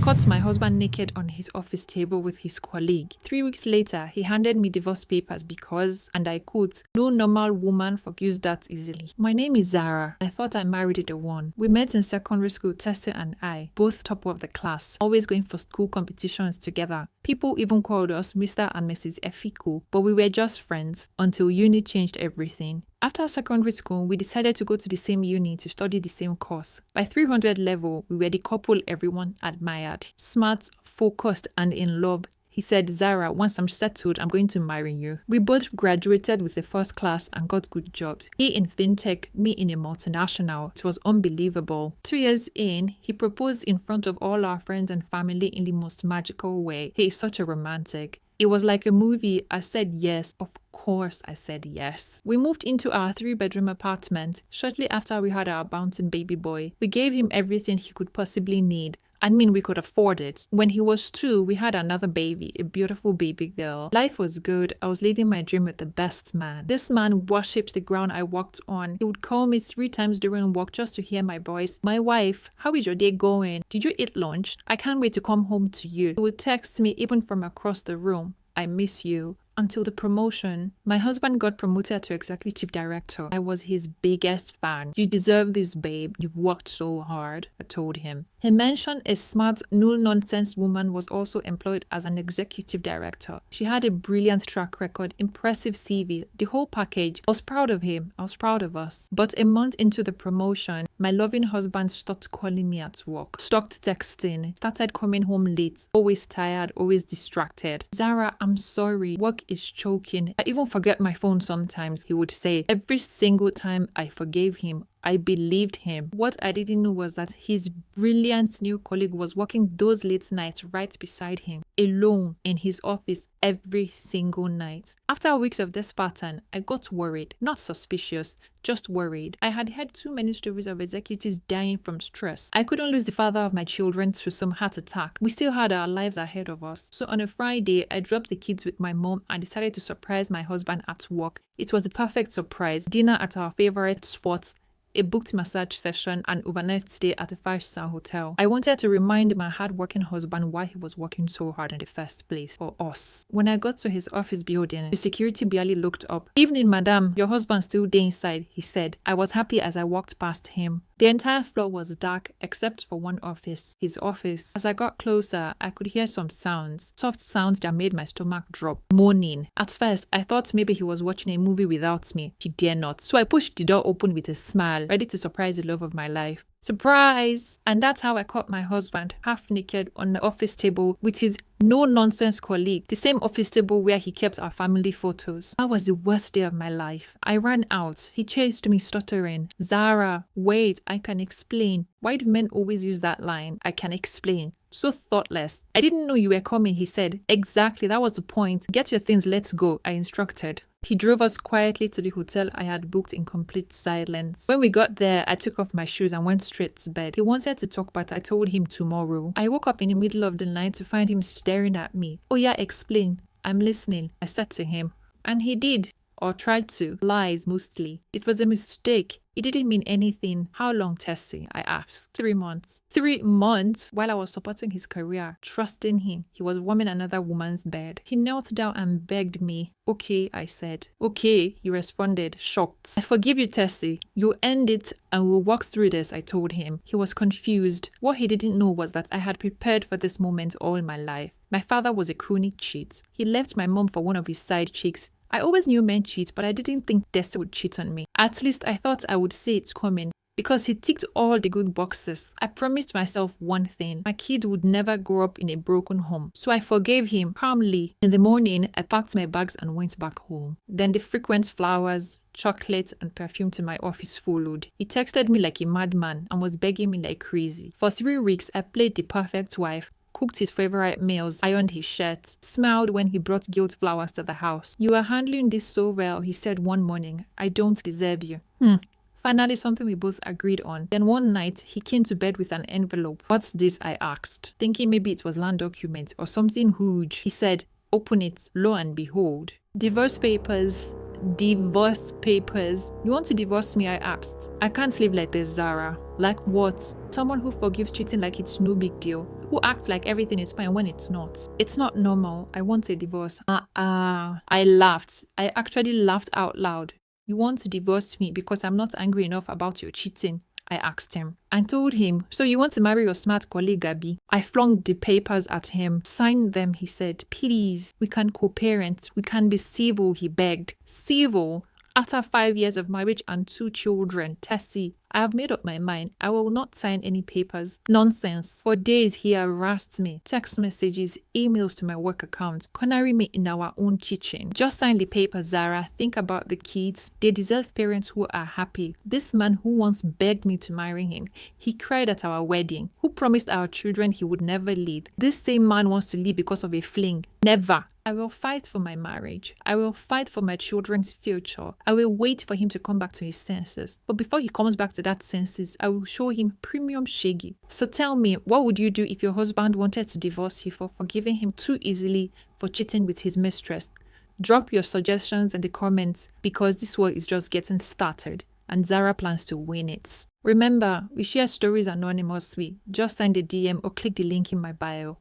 caught my husband naked on his office table with his colleague. 3 weeks later, he handed me divorce papers because, and I quote, "No normal woman forgives that easily." My name is Zara. I thought I married the one. We met in secondary school, Tessie and I, both top of the class, always going for school competitions together. People even called us Mr. and Mrs. Efiko, but we were just friends until uni changed everything. After secondary school, we decided to go to the same uni to study the same course. By 300 level, we were the couple everyone admired. Smart, focused, and in love. He said, "Zara, once I'm settled, I'm going to marry you." We both graduated with the first class and got good jobs. He in fintech, me in a multinational. It was unbelievable. 2 years in, he proposed in front of all our friends and family in the most magical way. He is such a romantic. It was like a movie. I said yes. Of course I said yes. We moved into our 3-bedroom apartment. Shortly after we had our bouncing baby boy, we gave him everything he could possibly need. I mean, we could afford it. When he was 2, we had another baby, a beautiful baby girl. Life was good. I was living my dream with the best man. This man worshipped the ground I walked on. He would call me 3 times during work just to hear my voice. "My wife, how is your day going? Did you eat lunch? I can't wait to come home to you." He would text me even from across the room. "I miss you." Until the promotion, my husband got promoted to executive director. I was his biggest fan. "You deserve this, babe. You've worked so hard," I told him. He mentioned a smart, no-nonsense woman was also employed as an executive director. She had a brilliant track record, impressive CV, the whole package. I was proud of him. I was proud of us. But a month into the promotion, my loving husband stopped calling me at work, stopped texting, started coming home late, always tired, always distracted. "Zara, I'm sorry. Work is choking. I even forget my phone sometimes," he would say. Every single time I forgave him, I believed him. What I didn't know was that his brilliant new colleague was working those late nights right beside him, alone in his office every single night. After weeks of this pattern, I got worried, not suspicious, just worried. I had heard too many stories of executives dying from stress. I couldn't lose the father of my children to some heart attack. We still had our lives ahead of us. So on a Friday, I dropped the kids with my mom and decided to surprise my husband at work. It was a perfect surprise. Dinner at our favorite spot, a booked massage session, and overnight stay at a 5-star hotel. I wanted to remind my hard-working husband why he was working so hard in the first place for us. When I got to his office building, the security barely looked up. "Evening, madam. Your husband's still there inside," he said. I was happy as I walked past him. The entire floor was dark except for one office, his office. As I got closer, I could hear some sounds, soft sounds that made my stomach drop, moaning. At first, I thought maybe he was watching a movie without me. He dare not. So I pushed the door open with a smile, ready to surprise the love of my life. Surprise! And that's how I caught my husband, half naked, on the office table with his no-nonsense colleague, the same office table where he kept our family photos. That was the worst day of my life. I ran out. He chased me, stuttering. "Zara, wait, I can explain." Why do men always use that line? I can explain. So thoughtless. "I didn't know you were coming," he said. "Exactly, that was the point. Get your things, let's go," I instructed. He drove us quietly to the hotel I had booked in complete silence. When we got there, I took off my shoes and went straight to bed. He wanted to talk, but I told him tomorrow. I woke up in the middle of the night to find him staring at me. "Oh yeah, explain. I'm listening," I said to him. And he did. Or tried to. Lies, mostly. It was a mistake. It didn't mean anything. "How long, Tessie?" I asked. 3 months. 3 months? While I was supporting his career, trusting him, he was warming another woman's bed. He knelt down and begged me. "Okay," I said. "Okay," he responded, shocked. "I forgive you, Tessie. You end it and we'll walk through this," I told him. He was confused. What he didn't know was that I had prepared for this moment all my life. My father was a chronic cheat. He left my mom for one of his side chicks. I always knew men cheat, but I didn't think Tessie would cheat on me. At least I thought I would see it coming, because he ticked all the good boxes. I promised myself one thing: my kid would never grow up in a broken home. So I forgave him calmly. In the morning, I packed my bags and went back home. Then the frequent flowers, chocolate, and perfume to my office followed. He texted me like a madman and was begging me like crazy. For 3 weeks, I played the perfect wife, cooked his favorite meals, ironed his shirts, smiled when he brought guilt flowers to the house. "You are handling this so well," he said one morning. "I don't deserve you." Finally, something we both agreed on. Then one night, he came to bed with an envelope. "What's this?" I asked, thinking maybe it was land documents or something huge. He said, "Open it." Lo and behold, divorce papers. Divorce papers. You want to divorce me? I asked. I can't live like this, Zara. Like what? Someone who forgives cheating like it's no big deal. Who acts like everything is fine when it's not. It's not normal. I want a divorce. I laughed. I actually laughed out loud. You want to divorce me because I'm not angry enough about your cheating? I asked him. I told him, so you want to marry your smart colleague, Abby? I flung the papers at him. Sign them, he said. Please, we can co-parent. We can be civil, he begged. Civil? After 5 years of marriage and 2 children, Tessie, I have made up my mind. I will not sign any papers. Nonsense. For days, he harassed me. Text messages, emails to my work account, cornering me in our own kitchen. Just sign the papers, Zara. Think about the kids. They deserve parents who are happy. This man who once begged me to marry him, he cried at our wedding, who promised our children he would never lead. This same man wants to leave because of a fling. Never. I will fight for my marriage. I will fight for my children's future. I will wait for him to come back to his senses. But before he comes back to that senses, I will show him premium shaggy. So tell me, what would you do if your husband wanted to divorce you for forgiving him too easily for cheating with his mistress? Drop your suggestions in the comments because this war is just getting started and Zara plans to win it. Remember, we share stories anonymously. Just send a DM or click the link in my bio.